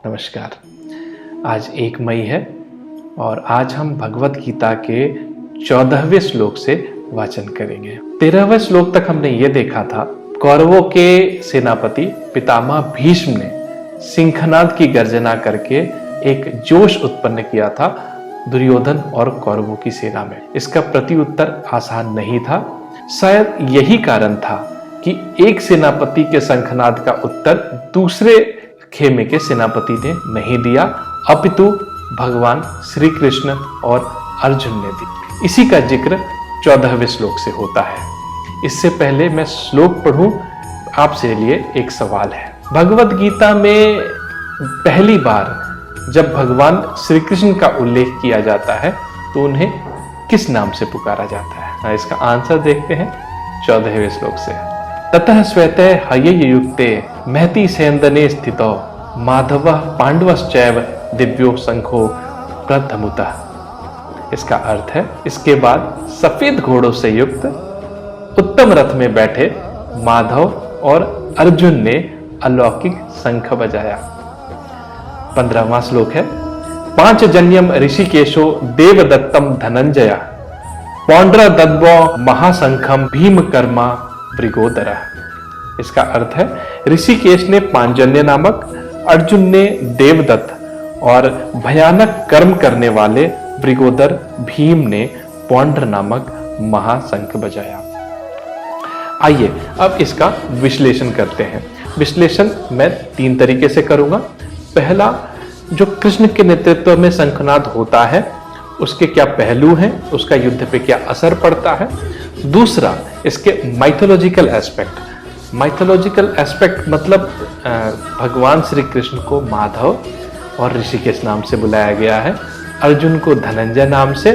नमस्कार। आज 1 मई है और आज हम भगवत गीता के 14वें श्लोक से वाचन करेंगे। 13वें श्लोक तक हमने ये देखा था, कौरवों के सेनापति पितामह भीष्म ने सिंहनाद की गर्जना करके एक जोश उत्पन्न किया था दुर्योधन और कौरवों की सेना में। इसका प्रत्युत्तर आसान नहीं था। शायद यही कारण था कि एक सेनापति के शंखनाद का उत्तर दूसरे खेमे के सेनापति ने नहीं दिया, अपितु भगवान श्री कृष्ण और अर्जुन ने दी। इसी का जिक्र 14वें श्लोक से होता है। इससे पहले मैं श्लोक पढ़ूं, आपसे लिए एक सवाल है। भगवत गीता में पहली बार जब भगवान श्री कृष्ण का उल्लेख किया जाता है तो उन्हें किस नाम से पुकारा जाता है? इसका आंसर देखते हैं 14वें श्लोक से। ततः श्वेते हययुक्ते महति सेन्दने स्थितो माधवः पांडवश्चैव दिव्यो शंखो प्रथमुतः। इसका अर्थ है, इसके बाद सफेद घोड़ों से युक्त उत्तम रथ में बैठे माधव और अर्जुन ने अलौकिक शंख बजाया। 15वां श्लोक है, पांचजन्यम ऋषिकेशो देवदत्तम धनंजय पौंड्रदद्भो महाशंखम भीमकर्मा वृगोदरा। इसका अर्थ है, ऋषिकेश ने पांचजन्य नामक, अर्जुन ने देवदत्त और भयानक कर्म करने वाले वृगोदर भीम ने पौंड्र नामक महाशंख बजाया। आइए अब इसका विश्लेषण करते हैं। विश्लेषण मैं 3 तरीके से करूंगा। पहला, जो कृष्ण के नेतृत्व में शंखनाद होता है उसके क्या पहलू हैं, उसका युद्ध पे क्या असर पड़ता है। दूसरा, इसके माइथोलॉजिकल एस्पेक्ट। माइथोलॉजिकल एस्पेक्ट मतलब भगवान श्री कृष्ण को माधव और ऋषिकेश नाम से बुलाया गया है, अर्जुन को धनंजय नाम से,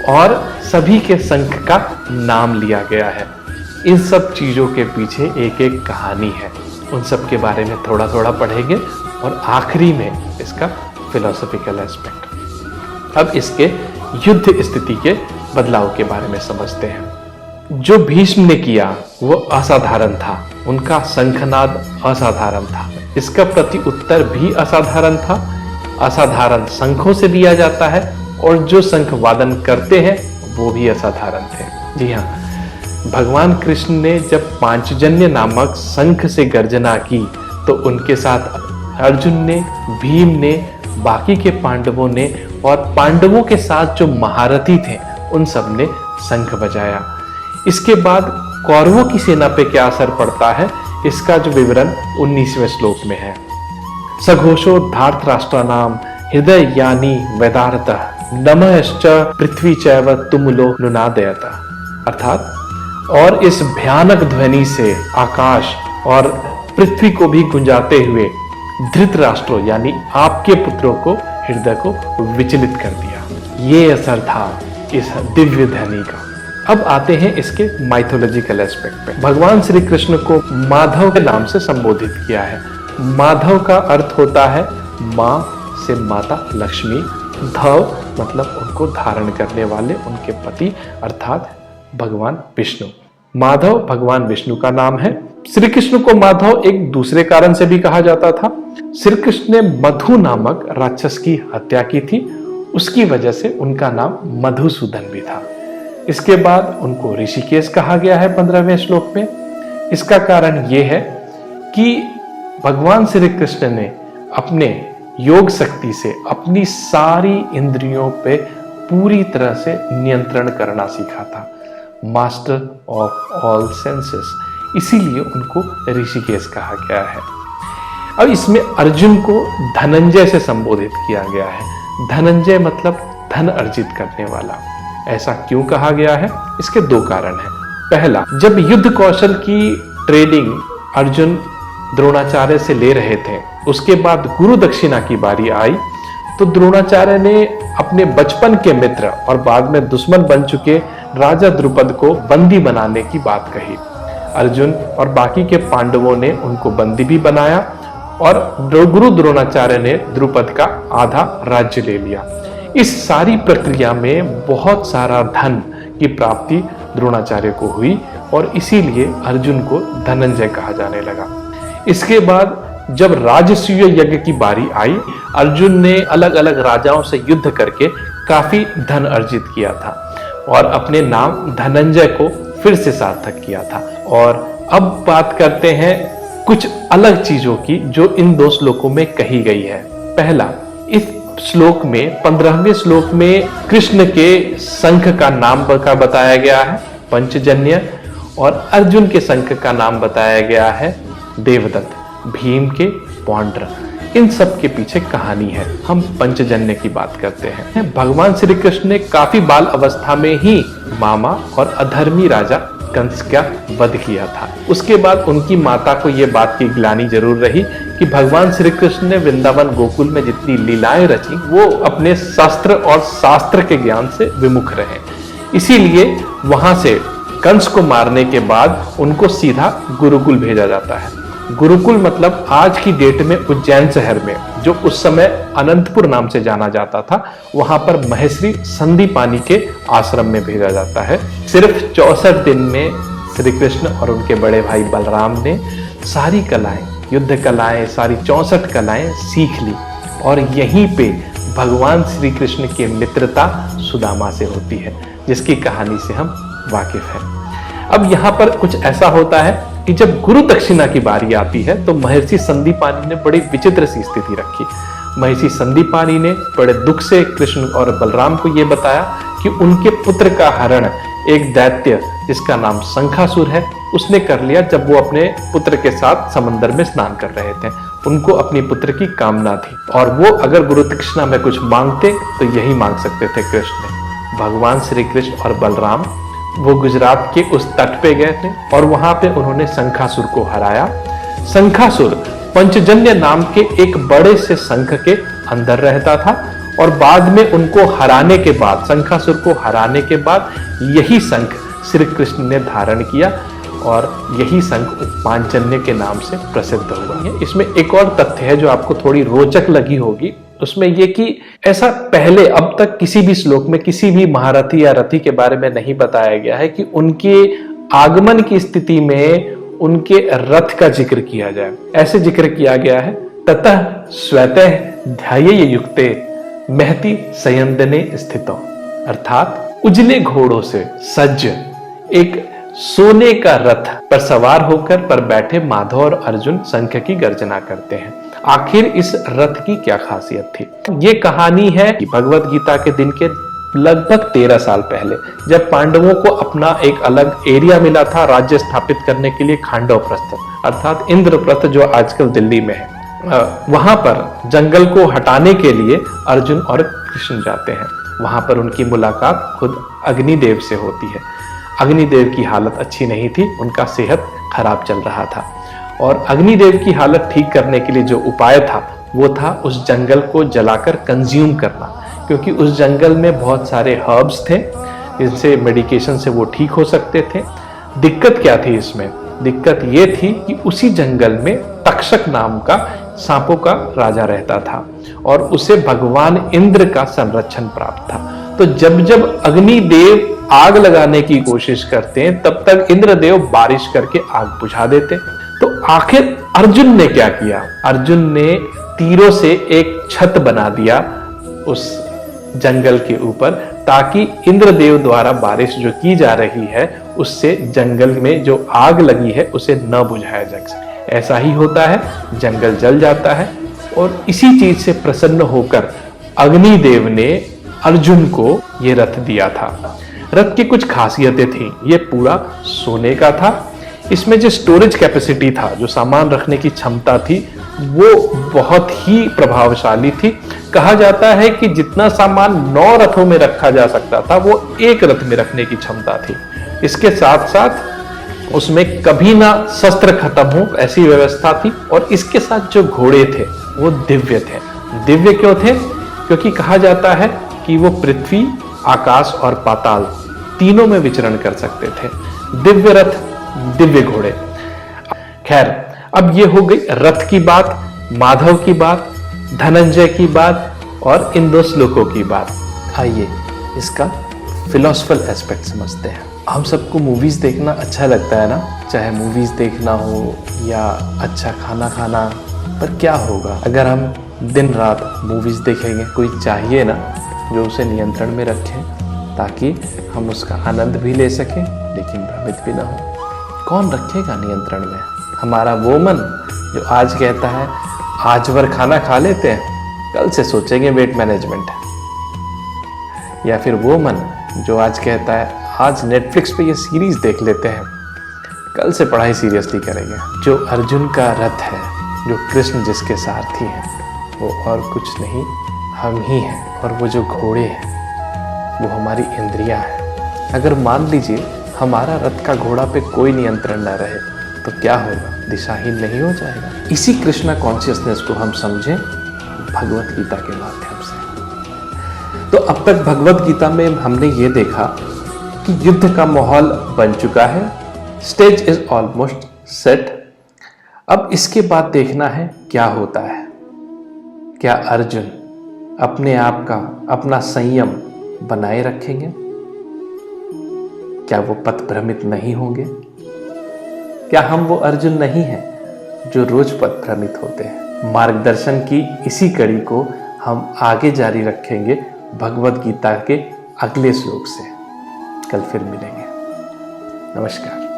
और सभी के शंख का नाम लिया गया है। इन सब चीजों के पीछे एक एक कहानी है, उन सब के बारे में थोड़ा थोड़ा पढ़ेंगे और आखिरी में इसका फिलोसॉफिकल एस्पेक्ट। अब इसके युद्ध स्थिति के बदलाव के बारे में समझते हैं। जो भीष्म ने किया वो असाधारण था, उनका शंखनाद असाधारण था, इसका प्रति उत्तर भी असाधारण था। असाधारण शंखों से दिया जाता है और जो शंख वादन करते हैं वो भी असाधारण थे। जी हाँ, भगवान कृष्ण ने जब पांचजन्य नामक शंख से गर्जना की तो उनके साथ अर्जुन ने, भीम ने, बाकी के पांडवों ने और पांडवों के साथ जो महारथी थे उन सब ने शंख बजाया। इसके बाद कौरवों की सेना पे क्या असर पड़ता है, इसका जो विवरण 19वें श्लोक में है। सघोषो धार्तराष्ट्राणाम हृदय यानी वेदार्थः नमश्च पृथ्वी चैव तुमुलो नुनादयत। अर्थात, और इस भयानक ध्वनि से आकाश और पृथ्वी को भी गुंजाते हुए धृतराष्ट्र यानी आपके पुत्रों को, हृदय को विचलित कर दिया। ये असर था इस दिव्य ध्वनि का। अब आते हैं इसके माइथोलॉजिकल एस्पेक्ट पे। भगवान श्री कृष्ण को माधव के नाम से संबोधित किया है। माधव का अर्थ होता है माँ से माता लक्ष्मी, धव मतलब उनको धारण करने वाले, उनके पति अर्थात भगवान विष्णु। माधव भगवान विष्णु का नाम है। श्री कृष्ण को माधव एक दूसरे कारण से भी कहा जाता था। श्री कृष्ण ने मधु नामक राक्षस की हत्या की थी, उसकी वजह से उनका नाम मधुसूदन भी था। इसके बाद उनको ऋषिकेश कहा गया है 15वें श्लोक में। इसका कारण यह है कि भगवान श्री कृष्ण ने अपने योग शक्ति से अपनी सारी इंद्रियों पे पूरी तरह से नियंत्रण करना सीखा था, मास्टर ऑफ ऑल सेंसेस, इसीलिए उनको ऋषिकेश कहा गया है। अब इसमें अर्जुन को धनंजय से संबोधित किया गया है। धनंजय मतलब धन अर्जित करने वाला। ऐसा क्यों कहा गया है? इसके 2 कारण हैं। पहला, जब युद्ध कौशल की ट्रेनिंग अर्जुन द्रोणाचार्य से ले रहे थे, उसके बाद गुरु दक्षिणा की बारी आई तो द्रोणाचार्य ने अपने बचपन के मित्र और बाद में दुश्मन बन चुके राजा द्रुपद को बंदी बनाने की बात कही। अर्जुन और बाकी के पांडवों ने उनको बंदी भी बनाया और गुरु द्रोणाचार्य ने द्रुपद का आधा राज्य ले लिया। इस सारी प्रक्रिया में बहुत सारा धन की प्राप्ति द्रोणाचार्य को हुई और इसीलिए अर्जुन को धनंजय कहा जाने लगा। इसके बाद जब राजसूय यज्ञ की बारी आई, अर्जुन ने अलग अलग राजाओं से युद्ध करके काफी धन अर्जित किया था और अपने नाम धनंजय को फिर से सार्थक किया था। और अब बात करते हैं कुछ अलग चीजों की जो इन 2 श्लोकों में कही गई है। पहला, इस श्लोक में 15वें श्लोक में कृष्ण के शंख का नाम का बताया गया है पंचजन्य, और अर्जुन के शंख का नाम बताया गया है देवदत्त, भीम के पौंड्र। इन सब के पीछे कहानी है। हम पंचजन्य की बात करते हैं। भगवान श्री कृष्ण ने काफी बाल अवस्था में ही मामा और अधर्मी राजा कंस का वध किया था। उसके बाद उनकी माता को यह बात की ग्लानि जरूर रही कि भगवान श्री कृष्ण ने वृंदावन गोकुल में जितनी लीलाएं रची वो अपने शस्त्र और शास्त्र के ज्ञान से विमुख रहे। इसीलिए वहां से कंस को मारने के बाद उनको सीधा गुरुकुल भेजा जाता है। गुरुकुल मतलब आज की डेट में उज्जैन शहर में, जो उस समय अनंतपुर नाम से जाना जाता था, वहां पर महेश्वरी संदीपानी के आश्रम में भेजा जाता है। सिर्फ 64 दिन में श्री कृष्ण और उनके बड़े भाई बलराम ने सारी कलाएं, युद्ध कलाएं, सारी 64 कलाएं सीख ली और यहीं पे भगवान श्री कृष्ण की मित्रता सुदामा से होती है, जिसकी कहानी से हम वाकिफ हैं। अब यहाँ पर कुछ ऐसा होता है कि जब गुरु दक्षिणा की बारी आती है तो महर्षि संदीपानी ने बड़ी विचित्र सी स्थिति रखी। महर्षि संदीपानी ने बड़े दुख से कृष्ण और बलराम को यह बताया कि उनके पुत्र का हरण एक दैत्य जिसका नाम शंखासुर है उसने कर लिया जब वो अपने पुत्र के साथ समंदर में स्नान कर रहे थे। उनको अपनी पुत्र की कामना थी और वो अगर गुरु दक्षिणा में कुछ मांगते तो यही मांग सकते थे कृष्ण। भगवान श्री कृष्ण और बलराम वो गुजरात के उस तट पे गए थे और वहां पे उन्होंने शंखासुर को हराया। शंखासुर पंचजन्य नाम के एक बड़े से शंख के अंदर रहता था और बाद में उनको हराने के बाद, शंखासुर को हराने के बाद यही शंख श्री कृष्ण ने धारण किया और यही शंख पांचजन्य के नाम से प्रसिद्ध हुआ। इसमें एक और तथ्य है जो आपको थोड़ी रोचक लगी होगी, उसमें यह कि ऐसा पहले अब तक किसी भी श्लोक में किसी भी महारथी या रथी के बारे में नहीं बताया गया है कि उनके आगमन की स्थिति में उनके रथ का जिक्र किया जाए। ऐसे जिक्र किया गया है, ततः स्वतः ध्याये युक्ते महति सयंदने स्थितो, अर्थात उजले घोड़ों से सज्ज एक सोने का रथ पर सवार होकर पर बैठे माधव और अर्जुन शंख की गर्जना करते हैं। आखिर इस रथ की क्या खासियत थी? ये कहानी है कि भगवत गीता के दिन के लगभग 13 साल पहले जब पांडवों को अपना एक अलग एरिया मिला था राज्य स्थापित करने के लिए, खांडवप्रस्थ अर्थात इंद्रप्रस्थ जो आजकल दिल्ली में है, वहां पर जंगल को हटाने के लिए अर्जुन और कृष्ण जाते हैं। वहां पर उनकी मुलाकात खुद अग्निदेव से होती है। अग्निदेव की हालत अच्छी नहीं थी, उनका सेहत खराब चल रहा था और अग्निदेव की हालत ठीक करने के लिए जो उपाय था वो था उस जंगल को जलाकर कंज्यूम करना, क्योंकि उस जंगल में बहुत सारे हर्ब्स थे जिनसे मेडिकेशन से वो ठीक हो सकते थे। दिक्कत क्या थी इसमें? दिक्कत ये थी कि उसी जंगल में तक्षक नाम का सांपों का राजा रहता था और उसे भगवान इंद्र का संरक्षण प्राप्त था। तो जब जब अग्निदेव आग लगाने की कोशिश करते हैं तब तक इंद्रदेव बारिश करके आग बुझा देते। तो आखिर अर्जुन ने क्या किया? अर्जुन ने तीरों से एक छत बना दिया उस जंगल के ऊपर, ताकि इंद्रदेव द्वारा बारिश जो की जा रही है उससे जंगल में जो आग लगी है उसे न बुझाया जा सके। ऐसा ही होता है, जंगल जल जाता है और इसी चीज से प्रसन्न होकर अग्निदेव ने अर्जुन को ये रथ दिया था। रथ की कुछ खासियतें थी। ये पूरा सोने का था। इसमें जो स्टोरेज कैपेसिटी था, जो सामान रखने की क्षमता थी, वो बहुत ही प्रभावशाली थी। कहा जाता है कि जितना सामान 9 रथों में रखा जा सकता था वो एक रथ में रखने की क्षमता थी। इसके साथ साथ उसमें कभी ना शस्त्र खत्म हो ऐसी व्यवस्था थी और इसके साथ जो घोड़े थे वो दिव्य थे। दिव्य क्यों थे? क्योंकि कहा जाता है कि वो पृथ्वी, आकाश और पाताल तीनों में विचरण कर सकते थे। दिव्य रथ, दिव्य घोड़े। खैर, अब ये हो गई रथ की बात, माधव की बात, धनंजय की बात और इन 2 श्लोकों की बात। आइए इसका फिलोसफल एस्पेक्ट समझते हैं। हम सबको मूवीज देखना अच्छा लगता है ना, चाहे मूवीज देखना हो या अच्छा खाना खाना पर क्या होगा अगर हम दिन रात मूवीज देखेंगे? कोई चाहिए ना जो उसे नियंत्रण में रखे, ताकि हम उसका आनंद भी ले सकें लेकिन भ्रमित भी ना हो। कौन रखेगा नियंत्रण में? हमारा वो मन जो आज कहता है आज भर खाना खा लेते हैं, कल से सोचेंगे वेट मैनेजमेंट, या फिर वो मन जो आज कहता है आज नेटफ्लिक्स पे ये सीरीज देख लेते हैं, कल से पढ़ाई सीरियसली करेंगे। जो अर्जुन का रथ है, जो कृष्ण जिसके सारथी हैं, वो और कुछ नहीं हम ही हैं। और वो जो घोड़े हैं वो हमारी इंद्रियां हैं। अगर मान लीजिए हमारा रथ का घोड़ा पे कोई नियंत्रण न रहे तो क्या होगा? दिशाहीन नहीं हो जाएगा? इसी कृष्णा कॉन्शियसनेस को हम समझें भगवत गीता के माध्यम से। तो अब तक भगवत गीता में हमने ये देखा कि युद्ध का माहौल बन चुका है, स्टेज इज ऑलमोस्ट सेट। अब इसके बाद देखना है क्या होता है। क्या अर्जुन अपने आप का, अपना संयम बनाए रखेंगे? क्या वो पथ भ्रमित नहीं होंगे? क्या हम वो अर्जुन नहीं हैं जो रोज पथ भ्रमित होते हैं? मार्गदर्शन की इसी कड़ी को हम आगे जारी रखेंगे भगवत गीता के अगले श्लोक से। कल फिर मिलेंगे। नमस्कार।